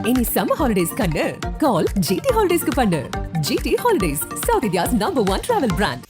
இனி summer holidays கண்ணு call GT ஹாலிடேஸ்க்கு பண்ணு. GT holidays, south India's #1 travel brand.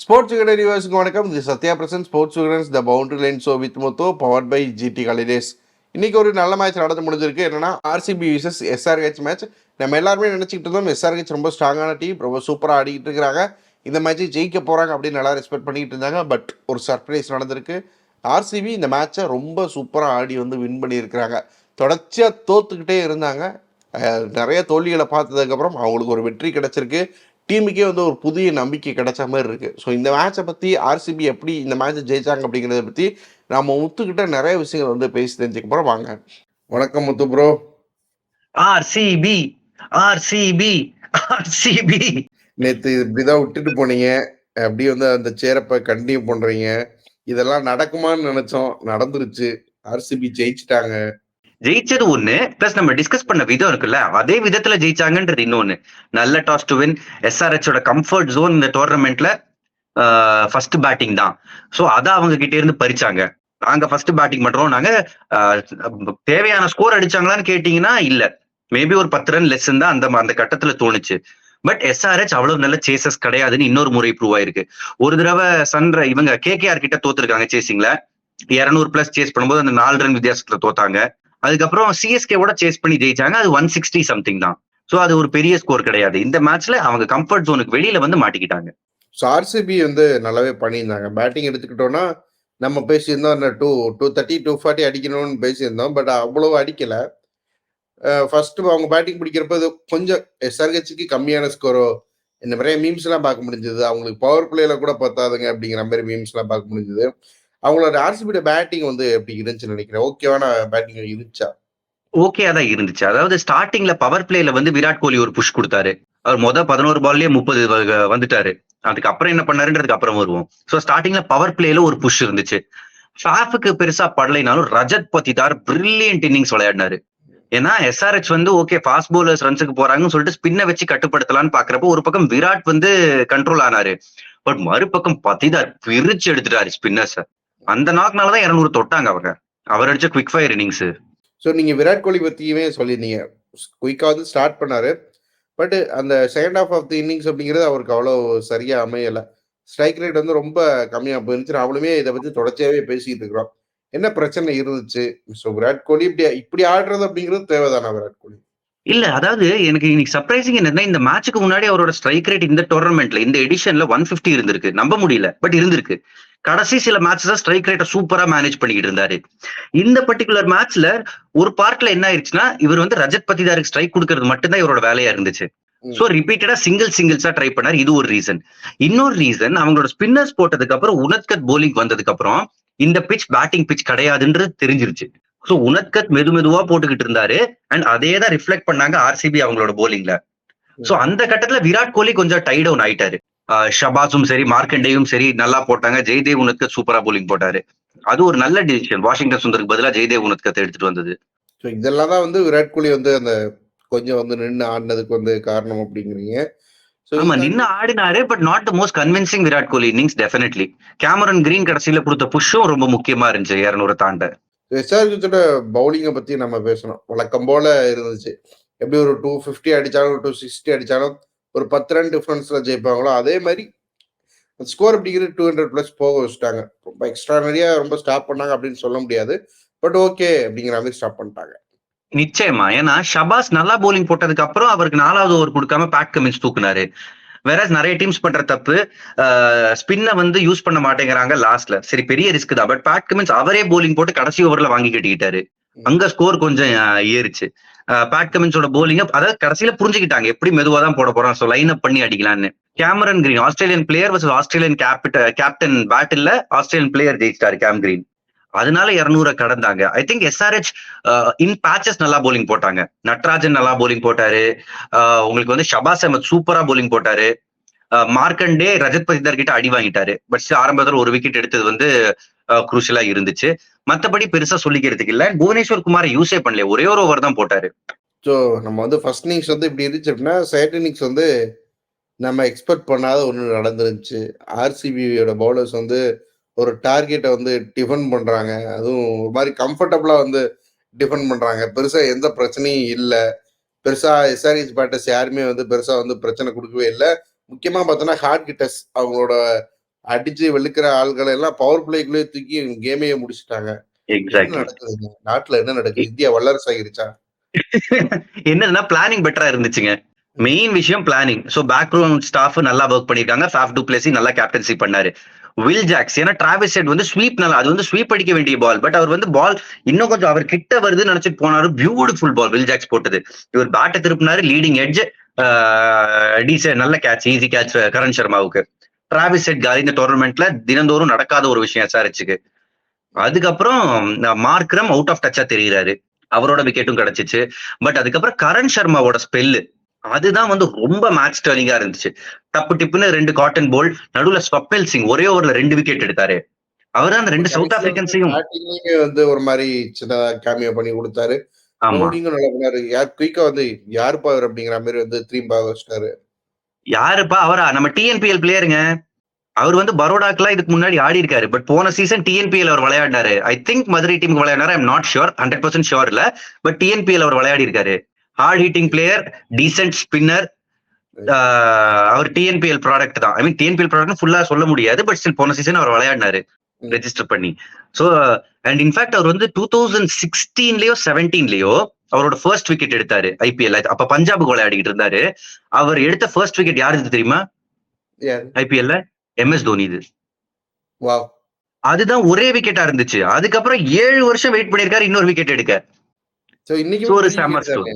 Sports Vikatan வியூவர்ஸ்க்கு வணக்கம். இது Sathya present sports Vikatan's the boundary line show with மொத்தோ பவர்ட் பை ஜிடி ஹாலிடேஸ். இன்னைக்கு ஒரு நல்ல மேட்ச் நடந்து முடிஞ்சிருக்கு. என்னன்னா ஆர்சிபி விசஸ் எஸ்ஆர்ஹெச் மேட்ச். நம்ம எல்லாருமே நினச்சிக்கிட்டு இருந்தோம் எஸ்ஆர்ஹெச் ரொம்ப ஸ்ட்ராங்கான டீம், ரொம்ப சூப்பராக ஆடிக்கிட்டு இருக்கிறாங்க, இந்த மேட்சை ஜெயிக்க போகிறாங்க அப்படின்னு நல்லா ரெஸ்பெக்ட் பண்ணிக்கிட்டு இருந்தாங்க. பட் ஒரு சர்ப்ரைஸ் நடந்திருக்கு. ஆர்சிபி இந்த மேட்சை ரொம்ப சூப்பராக ஆடி வின் பண்ணியிருக்கிறாங்க. தொடர்ச்சியாக தோத்துக்கிட்டே இருந்தாங்க. நிறைய தோல்விகளை பார்த்ததுக்கப்புறம் அவங்களுக்கு ஒரு வெற்றி கிடச்சிருக்கு. டீமுக்கே ஒரு புதிய நம்பிக்கை கிடைச்ச மாதிரி இருக்குது. ஸோ இந்த மேட்சை பற்றி ஆர்சிபி எப்படி இந்த மேட்சை ஜெயிச்சாங்க அப்படிங்கிறத பற்றி நம்ம முத்துக்கிட்ட நிறைய விஷயங்கள் பேசி தெரிஞ்சுக்க போகிறோம். வாங்க. வணக்கம் முத்து ப்ரோ. ஆர்சிபி ஆர்சிபி ஆர்சிபி நேற்று இப்படிதான் விட்டுட்டு போனீங்க, அப்படி அந்த சேரப்பை கண்டினியூ பண்றீங்க. இதெல்லாம் நடக்குமான்னு நினைச்சோம், நடந்துருச்சு. ஆர்சிபி ஜெயிச்சிட்டாங்க. ஜெயிச்சது ஒண்ணு, பிளஸ் நம்ம டிஸ்கஸ் பண்ண விதம் இருக்குல்ல, அதே விதத்துல ஜெயிச்சாங்கன்றது இன்னொன்னு. நல்ல டாஸ் டு வின். எஸ்ஆர்ஹெச்சோட கம்ஃபர்ட் ஜோன் இந்த டோர்னமெண்ட்ல ஃபர்ஸ்ட் பேட்டிங் தான். ஸோ அதை அவங்க கிட்ட இருந்து பறிச்சாங்க. நாங்க ஃபர்ஸ்ட் பேட்டிங் பண்றோம், நாங்க தேவையான ஸ்கோர் அடிச்சாங்களான்னு கேட்டீங்கன்னா இல்ல, மேபி ஒரு 10 ரன் லெஸ் தான் அந்த கட்டத்துல தோணுச்சு. பட் எஸ்ஆர்ஹெச் அவ்வளவு நல்ல சேசஸ் கிடையாதுன்னு இன்னொரு முறை ப்ரூவ் ஆயிருக்கு. ஒரு தடவை இவங்க கேகேஆர் கிட்ட தோத்துருக்காங்க சேசிங்ல. 200+ சேஸ் பண்ணும்போது அந்த 4 ரன் வித்தியாசத்துல தோத்தாங்க. அதுக்கப்புறம் சிஎஸ்கேவோட சேஸ் பண்ணி ஜெயிச்சாங்க, அது 160 சம்திங் தான். ஸோ அது ஒரு பெரிய ஸ்கோர் கிடையாது. இந்த மேட்ச்ல அவங்க கம்ஃபர்ட் ஜோனுக்கு வெளியில மாட்டிக்கிட்டாங்க. ஸோ ஆர்சிபி நல்லாவே பண்ணியிருந்தாங்க. பேட்டிங் எடுத்துக்கிட்டோம்னா நம்ம பேசியிருந்தோம் 230 240 அடிக்கணும்னு பேசியிருந்தோம். பட் அவ்வளவு அடிக்கல. ஃபர்ஸ்ட் அவங்க பேட்டிங் பிடிக்கிறப்ப கொஞ்சம் எஸ்ஆர்ஹெச்சுக்கு கம்மியான ஸ்கோரோ இந்த மாதிரி மீம்ஸ் எல்லாம் பார்க்க முடிஞ்சது. அவங்களுக்கு பவர் பிளேல கூட பத்தாதுங்க அப்படிங்கிற மாதிரி மீம்ஸ் எல்லாம் பார்க்க முடிஞ்சது. அவங்களோட ஆர்சிபியோட பேட்டிங் எப்படி இருந்துச்சுன்னு நினைக்கிறேன். ஓகேவான பேட்டிங் இருந்துச்சா? ஓகேயா தான் இருந்துச்சு. அதாவது ஸ்டார்டிங்ல பவர் பிளேல விராட் கோலி ஒரு புஷ் கொடுத்தாரு. அவர் 11 பால்லயே 30 வந்துட்டாரு. அதுக்கப்புறம் என்ன பண்ணாருன்றதுக்கு அப்புறம் வருவோம். ஸோ ஸ்டார்டிங்ல பவர் பிளேல ஒரு புஷ் இருந்துச்சு. ஃபேஃபுக்கு பெருசா படலைனாலும் ரஜத் பத்திதார் பிரில்லியன்ட் இன்னிங்ஸ் விளையாடினாரு. ஏன்னா எஸ்ஆர்ஹெச் ஓகே ஃபாஸ்ட் பவுலர்ஸ் ரன்ஸுக்கு போறாங்கன்னு சொல்லிட்டு ஸ்பின்னை வச்சு கட்டுப்படுத்தலான்னு பாக்குறப்போ ஒரு பக்கம் விராட் கண்ட்ரோல் ஆனாரு. பட் மறுபக்கம் பத்திதார் பிரிச்சு எடுத்துட்டாரு ஸ்பின்னர்ஸ். அந்த நாக்னாலதான் 200 தொட்டாங்க அவங்க. அவர் அடிச்ச குவிக் ஃபயர் இன்னிங்ஸ். ஸோ நீங்க விராட் கோலி பத்தியுமே சொல்லியிருந்தீங்க. குயிக்கா ஸ்டார்ட் பண்ணாரு. பட் அந்த second half of the innings அப்படிங்கிறது அவருக்கு அவ்வளோ சரியா அமையலை. ஸ்ட்ரைக் ரேட் ரொம்ப கம்மியா போயிருந்துச்சு. அவளுமே இதை பத்தி தொடர்ச்சியாவே பேசிட்டு இருக்கிறோம். என்ன பிரச்சனை இருந்துச்சு? ஸோ விராட் கோலி இப்படி ஆடுறது அப்படிங்கிறது தேவைதானா விராட் கோலி? இல்ல, அதாவது எனக்கு இன்னைக்கு சர்ப்ரைசிங் என்னன்னா, இந்த மேட்சுக்கு முன்னாடி அவரோட ஸ்ட்ரைக் ரேட் இந்த டோர்னமெண்ட்ல இந்த எடிஷன்ல 150 இருந்திருக்கு. நம்ப முடியல, பட் இருந்திருக்கு. கடைசி சில மேட்சஸ் ஸ்ட்ரைக் ரேட்டை சூப்பரா மேனேஜ் பண்ணிக்கிட்டு இருந்தாரு. இந்த பர்டிகுலர் மேட்ச்ல ஒரு பார்ட்ல என்ன ஆயிடுச்சுன்னா, இவர் ரஜத் பத்திதாருக்கு ஸ்ட்ரைக் கொடுக்கறது மட்டும்தான் இவரோட வேலையா இருந்துச்சு. சோ ரிப்பீட்டடா சிங்கிள்ஸா ட்ரை பண்ணாரு. இது ஒரு ரீசன். இன்னொரு ரீசன், அவங்களோட ஸ்பின்னர்ஸ் போட்டதுக்கு அப்புறம் உனத்கட் போலிங் வந்ததுக்கு அப்புறம் இந்த பிச் பேட்டிங் பிச் கிடையாதுன்றது தெரிஞ்சிருச்சு. சோ உனத்கட் மெதுவா போட்டுக்கிட்டு இருந்தாரு. அண்ட் அதே தான் ரிஃப்ளெக்ட் பண்ணாங்க ஆர்சிபி அவங்களோட போலிங்ல. சோ அந்த கட்டத்துல விராட் கோலி கொஞ்சம் டை டவுன் ஆயிட்டாரு. ஷபாஸும் சரி, மார்க்கண்டேயும் சரி நல்லா போட்டாங்க. ஜெய்தேவ் உனத்கட் சூப்பரா போலிங் போட்டாரு. அது ஒரு நல்ல டிசிஷன். வாஷிங்டன் சுந்தருக்கு பதிலா ஜெய்தேவ் உனத்கட் எடுத்துட்டு வந்தது. ஸோ இதெல்லாம் தான் விராட் கோலி அந்த கொஞ்சம் நின்று ஆடினதுக்கு காரணம் அப்படிங்கிறீங்க. ஆமா, நின்று ஆடினாரு. But not the most convincing Virat Kohli innings. Definitely Cameron Green கடைசியில கொடுத்த புஷ்ஷும் ரொம்ப முக்கியமா இருந்துச்சு 200 தாண்ட. எஸ்ஆர்ஹெச்சோட பவுலிங்கை பத்தி நம்ம பேசணும். வழக்கம் போல இருந்துச்சு. எப்படி ஒரு 250 அடிச்சாலும் 260 அடிச்சாலும் ஒரு 10 ரன் டிஃபரன்ஸ்ல ஜெயிப்பாங்களோ அதே மாதிரி ஸ்கோர் அப்படிங்கிறது 200+ போக வச்சுட்டாங்க. ரொம்ப எக்ஸ்ட்ரானரியா ரொம்ப ஸ்டாப் பண்ணாங்க அப்படின்னு சொல்ல முடியாது. பட் ஓகே அப்படிங்கிற மாதிரி ஸ்டாப் பண்ணிட்டாங்க. நிச்சயமா. ஏன்னா ஷபாஸ் நல்லா போலிங் போட்டதுக்கு அப்புறம் அவருக்கு 4வது ஓவர் கொடுக்காம பேட் கமின்ஸ் தூக்குனாரு. வேற நிறைய டீம்ஸ் பண்ற தப்பு, ஸ்பின்னை யூஸ் பண்ண மாட்டேங்கிறாங்க லாஸ்ட்ல. சரி, பெரிய ரிஸ்க் தான். பட் பேட் கமின்ஸ் அவரே போலிங் போட்டு கடைசி ஓவர்ல வாங்கி கட்டிக்கிட்டாரு. அங்க ஸ்கோர் கொஞ்சம் ஏறிச்சு. பேட் கமின்ஸோட போலிங் அதாவது கடைசியில புரிஞ்சுக்கிட்டாங்க எப்படி மெதுவா தான் போட போறான். ஸோ லைன் அப் பண்ணி அடிக்கலான்னு. Cameron Green Australian player versus Australian captain battle Australian player ஜெயிச்சிட்டாரு கேம் கிரீன். அதனால 200 கடந்தாங்க. I think SRH in patches நல்லா போலிங் போட்டாங்க. நட்ராஜன் நல்லா போலிங் போட்டாரு. உங்களுக்கு ஷபாஸ் அஹமத் சூப்பரா போலிங் போட்டாரு. மார்க்கண்டே ரஜத் பத்திதார் கிட்ட அடி வாங்கிட்டாரு. பட் ஆரம்பத்தில் ஒரு விக்கெட் எடுத்தது குரூஷியலா இருந்துச்சு. மத்தபடி பெருசா சொல்லிக்கிறதுக்கு இல்ல. புவனேஸ்வர் குமார் யூஸே பண்ணல, ஒரே ஒரு ஓவர் தான் போட்டாரு. ஸோ நம்ம ஃபர்ஸ்ட் இன்னிங்ஸ் இப்படி இருந்துச்சு அப்படின்னா செகண்ட் இன்னிங்ஸ் நம்ம எக்ஸ்பெக்ட் பண்ணாத ஒன்று நடந்துருந்துச்சு. ஆர்சிபியோட பவுலர்ஸ் ஒரு டார்கெட்டை வந்து டிஃபெண்ட் பண்றாங்க. அதுவும் ஒரு மாதிரி கம்ஃபர்டபுளா வந்து டிஃபெண்ட் பண்றாங்க. பெருசா எந்த பிரச்சனையும் இல்ல. பெருசா எஸ்ஆர்ஹெச் பேட்டர்ஸ் யாருமே வந்து பெருசா வந்து பிரச்சனை கொடுக்கவே இல்ல. முக்கியமா பார்த்தோன்னா ஹார்ட் கிட்டர்ஸ் அவங்களோட அடிச்சு வெளுக்கிற ஆள்களை எல்லாம் பவர் பிளேக்குள்ளே தூக்கி கேமையே முடிச்சுட்டாங்க. என்ன எக்ஸாக்ட்லி. நடக்குதுங்க? நாட்டுல என்ன நடக்குது? இந்தியா வல்லரசு ஆகிருச்சா? என்னதுன்னா பிளானிங் பெட்டரா இருந்துச்சுங்க. மெயின் விஷயம் பிளானிங். சோ பேக்ரவுண்ட் ஸ்டாஃப் நல்லா ஒர்க் பண்ணிருக்காங்க. ஃபாஃப் டு பிளேசி நல்லா கேப்டன்சி பண்ணாரு. வில் ஜாக்ஸ் ஏன்னா டிராவிஸ் ஹெட் வந்து ஸ்வீப் நல்லா, அது வந்து ஸ்வீப் அடிக்க வேண்டிய பால். பட் அவர் வந்து பால் இன்னும் கொஞ்சம் அவர் கிட்ட வருதுன்னு நினைச்சிட்டு போனாரு. பியூட்டிஃபுல் பால் வில் ஜாக்ஸ் போட்டது. இவர் பேட்டை திருப்பினாரு, லீடிங் எட்ஜ், டீசென்ட் நல்ல கேட்ச், ஈஸி கேட்ச் கரண் சர்மாவுக்கு. டிராவிஸ் ஹெட் காலி இந்த டோர்னமெண்ட்ல தினந்தோறும் நடக்காத ஒரு விஷயம் எஸ்ஆர்ஹெச்சுக்கு. அதுக்கப்புறம் மார்க்ரம் அவுட் ஆஃப் டச்சா தெரியுறாரு, அவரோட விக்கெட்டும் கிடைச்சிச்சு. பட் அதுக்கப்புறம் கரண் சர்மாவோட ஸ்பெல்லு அதுதான் வந்து ரொம்ப மேட்ச் டர்னிங்கா இருந்துச்சு. டப்பு டிப்புன்னு 2 காட்டன் போல், நடுவுல ஸ்வப்னில் சிங் ஒரே ஓவர்ல 2 விக்கெட் எடுத்தாரு. அவர் தான் அந்த 2 சவுத் ஆப்பிரிக்கன்ஸையும் பேட்டிங்லயுமே வந்து ஒரு மாதிரி சின்னதா கேமியோ பண்ணி கொடுத்தாரு. ஆமா பவுலிங்கும் நல்லா பண்ணாரு. யார் குயிக்கா வந்து யாருப்பா அவர் அப்படிங்கிற மாதிரி வந்து திரும்பி வச்சிட்டாரு. யாருப்பா அவரா? நம்ம டிஎன்பிஎல் பிளேயருங்க. அவர் வந்து பரோடாக்குலாம் இதுக்கு முன்னாடி ஆடி இருக்காரு. பட் போன சீசன் டிஎன்பிஎல் அவர் விளையாடினாரு. ஐ திங்க் மதுரை டீமுக்கு விளையாடினாரு. ஐம் நாட் ஷுர், 100% ஷுர் இல்ல. பட் டிஎன்பிஎல் அவர் விளையாடி இருக்காரு. Hard hitting player, decent spinner. அவர் டிஎன்பிஎல் ப்ராடக்ட் தான். ஐ மீன் டிஎன்பிஎல் ப்ராடக்ட் ஃபுல்லா சொல்ல முடியாது. பட் ஸ்டில் போன சீசன் அவர் விளையாடினாரு ரெஜிஸ்டர் பண்ணி. சோ அண்ட் இன்ஃபேக்ட் அவர் வந்து 2016லயோ 17லயோ அவரோட ஃபர்ஸ்ட் விக்கெட் எடுத்தாரு ஐபிஎல். அப்ப பஞ்சாபுக்கு விளையாடிட்டு இருந்தாரு. அவர் எடுத்த ஃபர்ஸ்ட் விக்கெட் யாருக்கு தெரியுமா? ஐபிஎல்ல எம்எஸ் தோனி. இது வாவ், அதுதான் ஒரே விக்கெட்டா இருந்துச்சு. அதுக்கப்புறம் 7 வருஷம் வெயிட் பண்ணிருக்காரு இன்னொரு விக்கெட் எடுக்க. சோ இன்னைக்கு ஒரு செம ஸ்டோரி.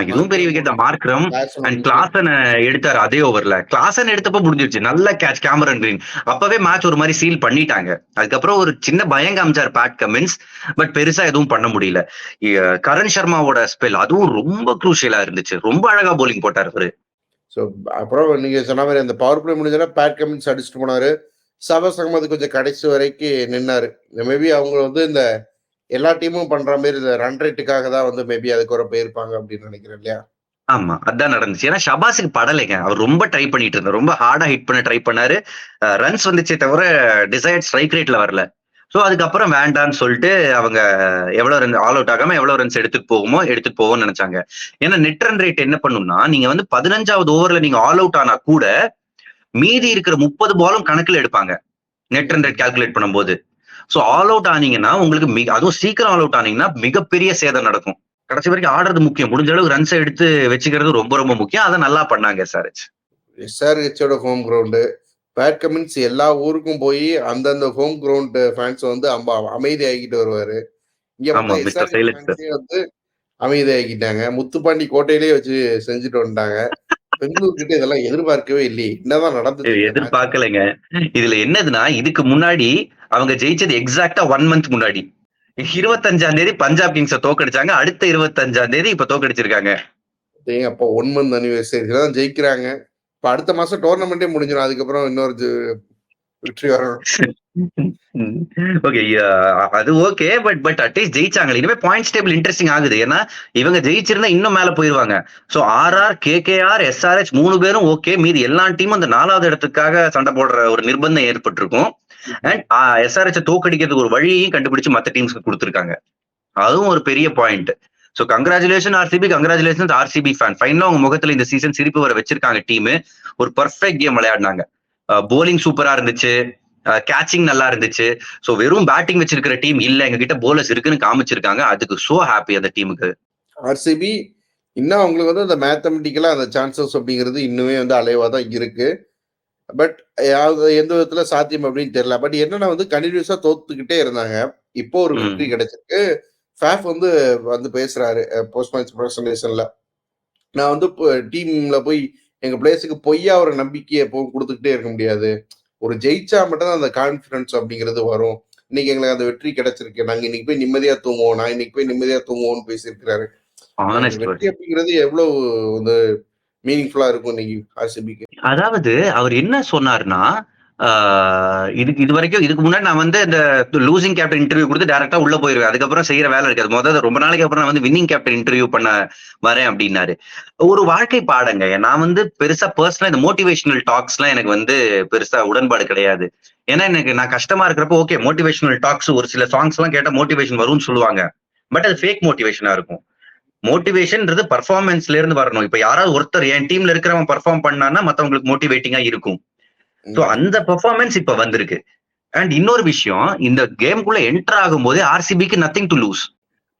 இதுவும் பெரிய விக்கெட் தான். மார்க்ரம் அண்ட் கிளாசன் எடுத்தாரு அதே ஓவர்ல. கிளாசன் எடுத்தப்ப முடிஞ்சிருச்சு. நல்ல கேட்ச் கேமரன் கிரீன். அப்பவே மேட்ச் ஒரு மாதிரி சீல் பண்ணிட்டாங்க. அதுக்கப்புறம் ஒரு சின்ன பயம் காமிச்சார் பேட் கமின்ஸ். பட் பெருசா எதுவும் பண்ண முடியல. கரண் சர்மாவோட ஸ்பெல் அதுவும் ரொம்ப குரூஷியலா இருந்துச்சு. ரொம்ப அழகா போலிங் போட்டார் அவரு. ஸோ அப்புறம் நீங்க சொன்ன மாதிரி அந்த பவர் பிளே முடிஞ்சோன்னா பேட் கமின்ஸ் அடிச்சுட்டு போனாரு. ஷாபாஸ் அகமது கொஞ்சம் கடைசி வரைக்கும் நின்னாரு. மேபி அவங்க வந்து இந்த எல்லா டீமும் பண்ற மாதிரி இந்த ரன் ரேட்டுக்காக தான் வந்து மேபி அதுக்கு ஒரு போயிருப்பாங்க அப்படின்னு நினைக்கிறேன் இல்லையா? ஆமா அதான் நடந்துச்சு. ஏன்னா ஷபாஸுக்கு படலைங்க. அவர் ரொம்ப ட்ரை பண்ணிட்டு இருந்தார். ரொம்ப ஹார்டா ஹிட் பண்ண ட்ரை பண்ணாரு. ரன்ஸ் வந்துச்சே தவிர டிசைர்ட் ஸ்ட்ரைக் ரேட்ல வரல. சோ அதுக்கப்புறம் வேண்டான்னு சொல்லிட்டு அவங்க எவ்வளவு ரன் ஆல் அவுட் ஆகாம எவ்வளவு ரன்ஸ் எடுத்துட்டு போவோம்னு நினைச்சாங்க. ஏன்னா நெட் ரன் ரேட் என்ன பண்ணும்னா, நீங்க வந்து 15வது ஓவர்ல நீங்க ஆல் அவுட் ஆனா கூட மீதி இருக்கிற 30 பாலும் கணக்குல எடுப்பாங்க நெட் ரன் ரேட் கால்குலேட் பண்ணும்போது. சோ ஆல் அவுட் ஆனீங்கன்னா உங்களுக்கு அதுவும் சீக்கிரம் ஆல் அவுட் ஆனீங்கன்னா மிகப்பெரிய சேதம் நடக்கும். கடைசி வரைக்கும் ஆடுறது முக்கியம். முடிஞ்ச அளவுக்கு ரன்ஸை எடுத்து வச்சுக்கிறது ரொம்ப ரொம்ப முக்கியம். அதை நல்லா பண்ணாங்க எஸ்ஆர்ஹெச். எஸ்ஆர்ஹெச்சோட ஹோம் கிரவுண்டு பேட் கமின்ஸ் எல்லா ஊருக்கும் போய் அந்தந்த ஹோம் கிரவுண்ட் ஃபேன்ஸ் வந்து அமைதி ஆகிட்டு வருவாரு. இங்க ஆமா பார்த்தா மிஸ்டர் எஸ்ஆர்ஹெச் ஃபேன்ஸே வந்து அமைதி ஆகிட்டாங்க. முத்துப்பாண்டி கோட்டையிலேயே வச்சு செஞ்சுட்டு வந்துட்டாங்க. பெங்களூர் கிட்ட இதெல்லாம் எதிர்பார்க்கவே இல்லையே. என்னதான் நடந்துச்சு? எதிர்பார்க்கலைங்க. இதுல என்னதுன்னா, இதுக்கு முன்னாடி அவங்க ஜெயிச்சது எக்ஸாக்டா 1 மந்த் முன்னாடி 25ஆம் தேதி பஞ்சாப் கிங்ஸ தோக்கடிச்சாங்க. அடுத்த 25ஆம் தேதி இப்ப தோக்கடிச்சிருக்காங்க. அப்போ 1 மந்த் அனிவர்சரி தான் ஜெயிக்கிறாங்க. இப்ப அடுத்த மாசம் டோர்னமெண்டே முடிஞ்சிடும். அதுக்கப்புறம் இன்னொரு வெற்றி வரணும். ஓகே அது ஓகே. பட் அட்லீஸ்ட் ஜெயிச்சாங்க. இனிமே பாயிண்ட்ஸ் டேபிள் இன்ட்ரெஸ்டிங் ஆகுது. ஏன்னா இவங்க ஜெயிச்சிருந்தா இன்னும் மேல போயிருவாங்க. சோ ஆர்ஆர், கேகேஆர், எஸ்ஆர்ஹெச் 3 பேரும் ஓகே. மீதி எல்லா டீமும் அந்த 4வது இடத்துக்காக சண்டை போடுற ஒரு நிர்பந்தம் ஏற்பட்டிருக்கும். அண்ட் எஸ்ஆர்ஹெச் தோக்கடிக்கிறதுக்கு ஒரு வழியையும் கண்டுபிடிச்சு மத்த டீம்ஸ்க்கு கொடுத்திருக்காங்க. அதுவும் ஒரு பெரிய point. So congratulation RCB, congratulation RCB fan. ஃபைனலா அவங்க முகத்துல இந்த சீசன் சிரிப்பு வர வச்சிருக்காங்க. டீம் ஒரு பர்ஃபெக்ட் கேம் விளையாடினாங்க. போலிங் சூப்பரா இருந்துச்சு, கேச்சிங் நல்லா இருந்துச்சு. சோ வெறும் பேட்டிங் வச்சிருக்கிற டீம் இல்ல, எங்க கிட்ட போலர்ஸ் இருக்குன்னு காமிச்சிருக்காங்க. அதுக்கு சோ ஹாப்பி அந்த டீமுக்கு. ஆர்சிபி இன்னும் அவங்களுக்கு வந்து அந்த மேத்தமெட்டிக்கலா அந்த சான்சஸ் அப்படிங்கிறது இன்னுமே வந்து அலைவா தான் இருக்கு. பட் எந்த விதத்துல சாத்தியம் அப்படின்னு தெரியல. பட் என்னன்னா வந்து கண்டினியூஸா தோத்துக்கிட்டே இருந்தாங்க. இப்போ ஒரு வெற்றி கிடைச்சிருக்கு. ஃபேஃப் வந்து பேசுறாரு போஸ்ட் மேட்ச் பிரசன்டேஷன்ல. நான் வந்து டீம்ல போய் எங்க பிளேயர்ஸுக்கு பொய்யா ஒரு நம்பிக்கையை கொடுத்துக்கிட்டே இருக்க முடியாது. ஒரு ஜெயிச்சா மட்டும் தான் அந்த கான்பிடன்ஸ் அப்படிங்கிறது வரும். இன்னைக்கு எங்களுக்கு அந்த வெற்றி கிடைச்சிருக்கு. நாங்க இன்னைக்கு போய் நிம்மதியா தூங்குவோம். நான் இன்னைக்கு போய் நிம்மதியா தூங்குவோம்னு பேசியிருக்கிறாரு. வெற்றி அப்படிங்கிறது எவ்வளவு வந்து மீனிங்ஃபுல்லா இருக்கும் இன்னைக்கு ஆர்சிபிக்கு. அதாவது அவர் என்ன சொன்னார்னா, இது வரைக்கும் இதுக்கு முன்னாடி நான் வந்து இந்த லூசிங் கேப்டன் இன்டர்வியூ கொடுத்து டேரக்டா உள்ள போயிருவேன். அதுக்கப்புறம் செய்யற வேலை இருக்காது. முதல்ல ரொம்ப நாளைக்கு அப்புறம் நான் வந்து வின்னிங் கேப்டன் இன்டர்வியூ பண்ண வரேன் அப்படின்னாரு. ஒரு வாழ்க்கை பாடங்க. நான் வந்து பெருசா பர்சனலா இந்த மோட்டிவேஷனல் டாக்ஸ் எல்லாம் எனக்கு வந்து பெருசா உடன்பாடு கிடையாது. ஏன்னா எனக்கு நான் கஷ்டமா இருக்கிறப்போ ஓகே மோட்டிவேஷனல் டாக்ஸ் ஒரு சில சாங்ஸ் எல்லாம் கேட்டா மோட்டிவேஷன் வரும்னு சொல்லுவாங்க. பட் அது ஃபேக் மோட்டிவேஷனா இருக்கும். மோட்டிவேஷன்ன்றது பர்ஃபார்மன்ஸ்ல இருந்து வரணும். இப்ப யாராவது ஒருத்தர் என் டீம்ல இருக்கிறவன் பர்ஃபார்ம் பண்ணான்னா மத்தவங்களுக்கு மோட்டிவேட்டிங்கா இருக்கும். சோ அந்த பெர்ஃபார்மன்ஸ் இப்ப வந்திருக்கு. அண்ட் இன்னொரு விஷயம், இந்த கேம்குள்ள என்டர் ஆகும்போது ஆர்சிபிக்கு நத்திங் டு லூஸ்.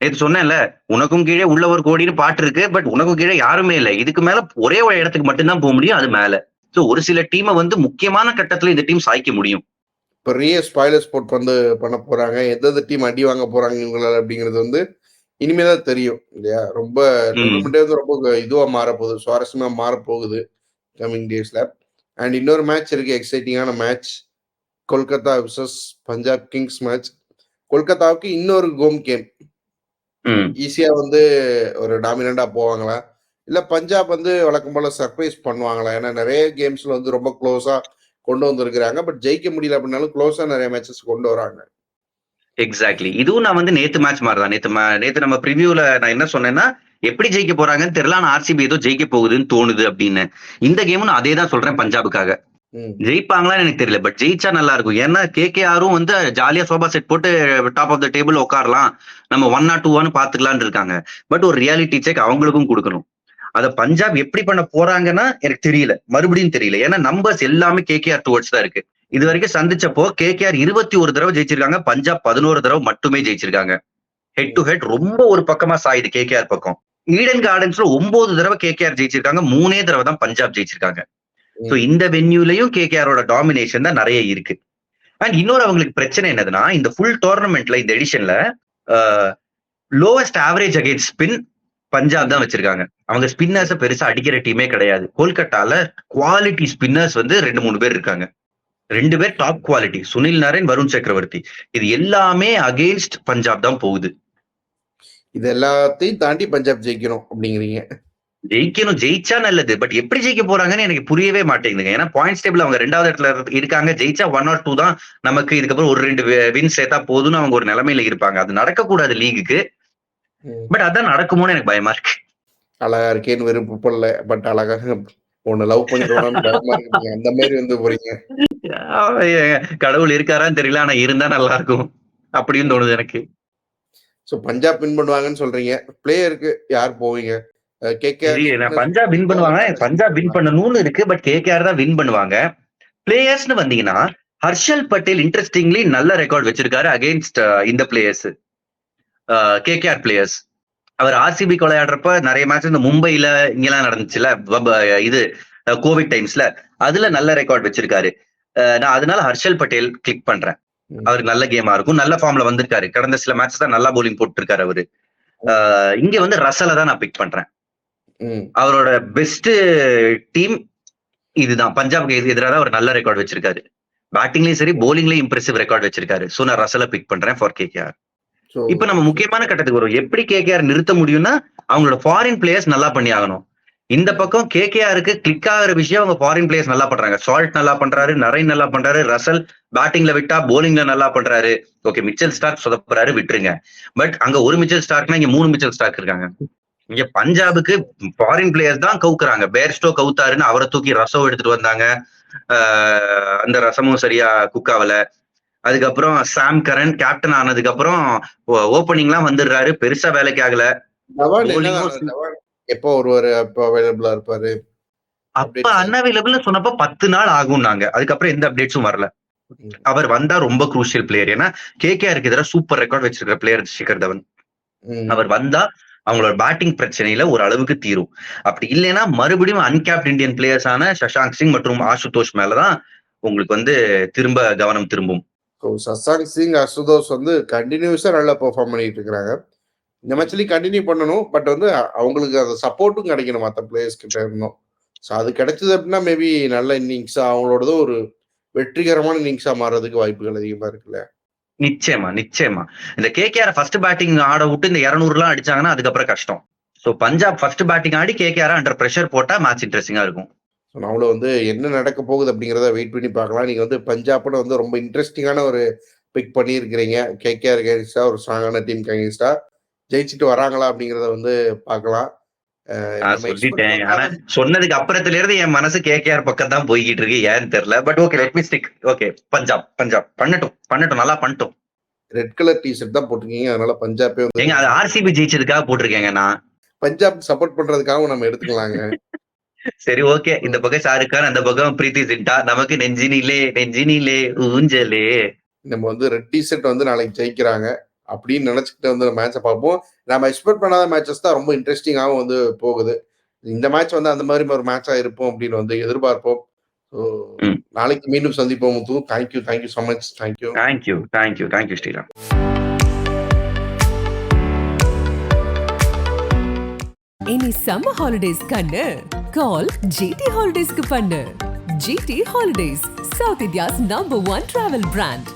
நேத்து சொன்னேன்ல, உனக்கும் கீழே உள்ள ஒரு கோடின்னு பாட்டு இருக்கு, பட் உனக்கும் கீழே யாருமே இல்லை. இதுக்கு மேல ஒரே ஒரு இடத்துக்கு மட்டும்தான் போக முடியும், அது மேல. சோ ஒரு சில டீமை வந்து முக்கியமான கட்டத்துல இந்த டீம் சாய்க்க முடியும். பெரிய ஸ்பாய்லர் ஸ்போர்ட் வந்து பண்ண போறாங்க. எந்தெந்த டீம் அடி வாங்க போறாங்க இவங்களால அப்படிங்கிறது வந்து இனிமேதான் தெரியும் இல்லையா? ரொம்ப டோர்னமெண்டே வந்து ரொம்ப இதுவா மாறப்போகுது, சுவாரஸ்யமா மாறப்போகுது கமிங் டேஸ்ல. அண்ட் இன்னொரு மேட்ச் இருக்கு, எக்ஸைட்டிங்கான match, Kolkata versus Punjab Kings match. கொல்கத்தாவுக்கு இன்னொரு ஹோம் கேம். ஈஸியா வந்து ஒரு டாமினண்டா போவாங்களா, இல்ல பஞ்சாப் வந்து வழக்கம் போல சர்ப்ரைஸ் பண்ணுவாங்களா? ஏன்னா நிறைய கேம்ஸ்ல வந்து ரொம்ப க்ளோஸா கொண்டு வந்திருக்கிறாங்க. பட் ஜெயிக்க முடியல அப்படின்னாலும் க்ளோஸா நிறைய மேட்சஸ் கொண்டு வராங்க. எக்ஸாக்ட்லி. இதுவும் நான் வந்து நேத்து மேட்ச் மாதிரிதான். நேத்து நம்ம ப்ரிவியூல நான் என்ன சொன்னேன்னா, எப்படி ஜெயிக்க போறாங்கன்னு தெரியல, ஆனா ஆர்சிபி ஏதோ ஜெயிக்க போகுதுன்னு தோணுது அப்படின்னு. இந்த கேமும் நான் அதே தான் சொல்றேன் பஞ்சாபுக்காக. ஜெயிப்பாங்களான்னு எனக்கு தெரியல, பட் ஜெயிச்சா நல்லா இருக்கும். ஏன்னா கேகேஆரும் வந்து ஜாலியா சோபா செட் போட்டு டாப் ஆஃப் த டேபிள் உட்காரலாம், நம்ம 1 or 2 பாத்துக்கலாம்னு இருக்காங்க. பட் ஒரு ரியாலிட்டி செக் அவங்களுக்கும் கொடுக்கணும். அத பஞ்சாப் எப்படி பண்ண போறாங்கன்னா எனக்கு தெரியல, மறுபடியும் தெரியல. ஏன்னா நம்பர்ஸ் எல்லாமே கேகேஆர் டுவர்ட்ஸ் தான் இருக்கு. இது வரைக்கும் சந்திச்சப்போ கேகேஆர் 21 தடவை ஜெயிச்சிருக்காங்க, பஞ்சாப் 11 தடவை மட்டுமே ஜெயிச்சிருக்காங்க. ஹெட் டு ஹெட் ரொம்ப ஒரு பக்கமா சாயுது கேகேஆர் பக்கம். ஈடன் கார்டன்ஸ்ல 9 தடவை கேகேஆர் ஜெயிச்சிருக்காங்க, 3 தடவை தான் பஞ்சாப் ஜெயிச்சிருக்காங்க. சோ இந்த வென்யூலையும் கேகேஆரோட டாமினேஷன் தான் நிறைய இருக்கு. அண்ட் இன்னொரு அவங்களுக்கு பிரச்சனை என்னதுன்னா, இந்த ஃபுல் டோர்னமெண்ட்ல இந்த எடிஷன்ல lowest average against spin Punjab தான் வச்சிருக்காங்க. அவங்க ஸ்பின்னர்ஸ பெருசா அடிக்கிற டீமே கிடையாது. கொல்கட்டால குவாலிட்டி ஸ்பின்னர்ஸ் வந்து 2-3 பேர் இருக்காங்க. 2 பேர் டாப் குவாலிட்டி, சுனில் நாராயண், வருண் சக்கரவர்த்தி. இது எல்லாமே அகெயின்ஸ்ட் பஞ்சாப் தான் போகுது. இது எல்லாத்தையும் தாண்டி பஞ்சாப் ஜெயிக்கணும் அப்படிங்கிறீங்க? ஜெயிக்கணும், ஜெயிச்சா நல்லது. பட் எப்படி ஜெயிக்க போறாங்கன்னு எனக்கு புரியவே மாட்டேங்குதுங்க. ஏன்னா பாயிண்ட்ஸ் டேபிள் அவங்க 2வது இடத்துல இருக்காங்க. ஜெயிச்சா 1 or 2 தான் நமக்கு, இதுக்கப்புறம் ஒரு 2 வின் சேர்த்தா போதும்னு அவங்க ஒரு நிலைமையில இருப்பாங்க. அது நடக்கக்கூடாது லீகுக்கு. பட் அதான் நடக்குமோன்னு எனக்கு பயமா இருக்கு. அழகா இருக்கேன்னு விருப்பப்படல, பட் அழகாக ஒண்ணு லவ் பண்ணிடுவான்னு பயமா இருக்கு. அந்த மாதிரி வந்து போறீங்க. கடவுள் இருக்காரான்னு தெரியல, ஆனா இருந்தா நல்லா இருக்கும் அப்படின்னு தோணுது எனக்கு. சோ பஞ்சாப் வின் பண்ணுவாங்கன்னு சொல்றீங்க. பிளேயருக்கு யார் போவீங்க? பஞ்சாப் வின் பண்ணுவாங்க, பஞ்சாப் வின் பண்ணணும்னு இருக்கு. பட் கேகேஆர் தான் வின் பண்ணுவாங்க. பிளேயர்ஸ்னு வந்தீங்கன்னா ஹர்ஷல் பட்டேல் இன்ட்ரெஸ்டிங்லி நல்ல ரெக்கார்ட் வச்சிருக்காரு அகைன்ஸ்ட் இந்த பிளேயர்ஸ், கேகேஆர் பிளேயர்ஸ். அவர் ஆர்சிபி விளையாடுறப்ப நிறைய மேட்ச் இந்த மும்பைல இங்கெல்லாம் நடந்துச்சுல, இது கோவிட் டைம்ஸ்ல, அதுல நல்ல ரெக்கார்ட் வச்சிருக்காரு. நான் அதனால ஹர்ஷல் பட்டேல் கிளிக் பண்றேன். அவருக்கு நல்ல கேமா இருக்கும், நல்ல ஃபார்ம்ல வந்திருக்காரு. கடந்த சில மேட்ச் தான் நல்லா போலிங் போட்டுருக்காரு அவரு. இங்க வந்து ரசலை தான் நான் பிக் பண்றேன். அவரோட பெஸ்ட் டீம் இதுதான். பஞ்சாப்க்கு எதிராக அவர் நல்ல ரெக்கார்ட் வச்சிருக்காரு. பேட்டிங்லயும் சரி, போலிங்லயும் இம்ப்ரெசிவ் ரெக்கார்ட் வச்சிருக்காரு. சோ நான் ரசலை பிக் பண்றேன் ஃபார் கேகேஆர். இப்ப நம்ம முக்கியமான கட்டத்துக்கு வரும். எப்படி கேகேஆர் நிறுத்த முடியும்னா அவங்களோட ஃபாரின் பிளேயர்ஸ் நல்லா பண்ணி ஆகணும். இந்த பக்கம் கேகேஆருக்கு கிளிக் ஆகிற விஷயம் அவங்க ஃபாரின் பிளேயர்ஸ் நல்லா பண்றாங்க. சால்ட் நல்லா பண்றாரு, நரேன் நல்லா பண்றாரு, ரசல் பேட்டிங்ல விட்டா போலிங்ல நல்லா பண்றாரு. ஓகே, மிச்சல் ஸ்டார்க் சொதப்புறாரு, விட்டுருங்க. பட் அங்க ஒரு மிச்சல் ஸ்டார்க்னா இங்க 3 மிச்சல் ஸ்டார்க் இருக்காங்க. இங்க பஞ்சாபுக்கு ஃபாரின் பிளேயர்ஸ் தான் கவுக்குறாங்க. பேர்ஸ்டோ கவுத்தாருன்னு அவரை தூக்கி ரசம் எடுத்துட்டு வந்தாங்க. அந்த ரசமும் சரியா குக் ஆகல. அதுக்கப்புறம் சாம் கரன் கேப்டன் ஆனதுக்கு அப்புறம் ஓப்பனிங்லாம் வந்துடுறாரு, பெருசா வேலைக்கு ஆகல. எப்போ ஒருவர் அவைலபிளா இருப்பாரு? அப்ப அன்அவைலபிள்னு சொன்னப்ப 10 நாள் ஆகும்னாங்க. அதுக்கப்புறம் எந்த அப்டேட்ஸும் வரல. அவர் வந்தா ரொம்ப குரூஷியல் பிளேயர். ஏன்னா கேகேஆருக்கு எதிராக சூப்பர் ரெக்கார்ட் வச்சிருக்கிற பிளேயர் சிகர் தவன். அவர் வந்தா அவங்களோட பேட்டிங் பிரச்சனையில ஒரு அளவுக்கு தீரும். அப்படி இல்லைன்னா மறுபடியும் அன்கேப்ட் இந்தியன் பிளேயர்ஸான சஷாங்க் சிங் மற்றும் ஆசுதோஷ் மேலதான் உங்களுக்கு வந்து திரும்ப கவனம் திரும்பும். சஷாங்க் சிங், அசுதோஷ் வந்து கண்டினியூஸா நல்லா பெர்ஃபார்ம் பண்ணிட்டு இருக்கிறாங்க. இந்த மேட்ச்லயும் கண்டினியூ பண்ணணும். பட் வந்து அவங்களுக்கு அந்த சப்போர்ட்டும் கிடைக்கணும் மற்ற பிளேயர்ஸ் கிட்ட இருந்தோம். ஸோ அது கிடைச்சது அப்படின்னா மேபி நல்ல இன்னிங்ஸா, அவங்களோடது ஒரு வெற்றிகரமான இன்னிங்ஸா மாறதுக்கு வாய்ப்புகள் அதிகமா இருக்குல்ல. நிச்சயமா நிச்சயமா. இந்த கேகேஆர் ஃபர்ஸ்ட் பேட்டிங் ஆட விட்டு இந்த 200 அடிச்சாங்கன்னா அதுக்கப்புறம் கஷ்டம். ஸோ பஞ்சாப் ஃபர்ஸ்ட் பேட்டிங் ஆடி கேகேஆர் அண்டர் பிரஷர் போட்டா மேட்ச் இன்ட்ரெஸ்டிங்கா இருக்கும். ஸோ நம்மளும் வந்து என்ன நடக்க போகுது அப்படிங்கிறத வெயிட் பண்ணி பார்க்கலாம். நீங்க வந்து பஞ்சாப்னு வந்து ரொம்ப இன்ட்ரெஸ்டிங்கான ஒரு பிக் பண்ணியிருக்கிறீங்க. கேகேஆர் அகைன்ஸ்டா ஒரு ஸ்ட்ராங்கான டீமுக்கு அகைன்ஸ்டா. ஜெயிச்சுட்டு வராங்களா அப்படிங்கிறத வந்து பார்க்கலாம். நான் நம்ம எக்ஸ்பெக்ட் சொல்லிட்டேன். ஆனா பண்ணாத சொன்னதுக்கு அப்புறத்துல இருந்து என் மனசு கேகேஆர் பக்கம் தான் போய்கிட்டு இருக்கு. ஏன்னு தெரியல. But okay let me stick. Okay Punjab Punjab பண்ணட்டும் நல்லா பண்ணட்டும். ரெட் கலர் டி ஷர்ட் தான் போட்டிருக்கீங்க. அதனால பஞ்சாபே வந்து ஏங்க அது ஆர்சிபி ஜெயிச்சதுக்காக போட்டிருக்கேங்க நான். பஞ்சாப் சப்போர்ட் பண்றதுக்காகவும் நம்ம எடுத்துக்கலாங்க. சரி ஓகே. இந்த பக்கம் ஷாருக்கான், அந்த பக்கம் பிரீத்தி சிண்டா. நமக்கு நெஞ்சினிலே ஊஞ்சலே. நம்ம வந்து ரெட் டி ஷர்ட் வந்து நாளைக்கு ஜெயிக்கிறாங்க அப்படின்னு நினைச்சுக்கிட்டு வந்து மேட்சை பார்ப்போம். நம்ம எக்ஸ்பெக்ட் பண்ணாத மேட்சஸ் தான் ரொம்ப இன்ட்ரெஸ்டிங்காகவும் வந்து போகுது. இந்த மேட்ச் வந்து அந்த மாதிரி ஒரு மேட்சா இருப்போம் அப்படின்னு வந்து எதிர்பார்ப்போம். ஸோ ம். நாளைக்கு மீண்டும் சந்திப்போம் Muthu. Thank you so much. Thank you Sriram. இனி சம்மர் ஹாலிடேஸ் கண்ணு கால் ஜிடி ஹாலிடேஸ்க்கு பண்ணு. GT holidays, south India's number 1 travel brand.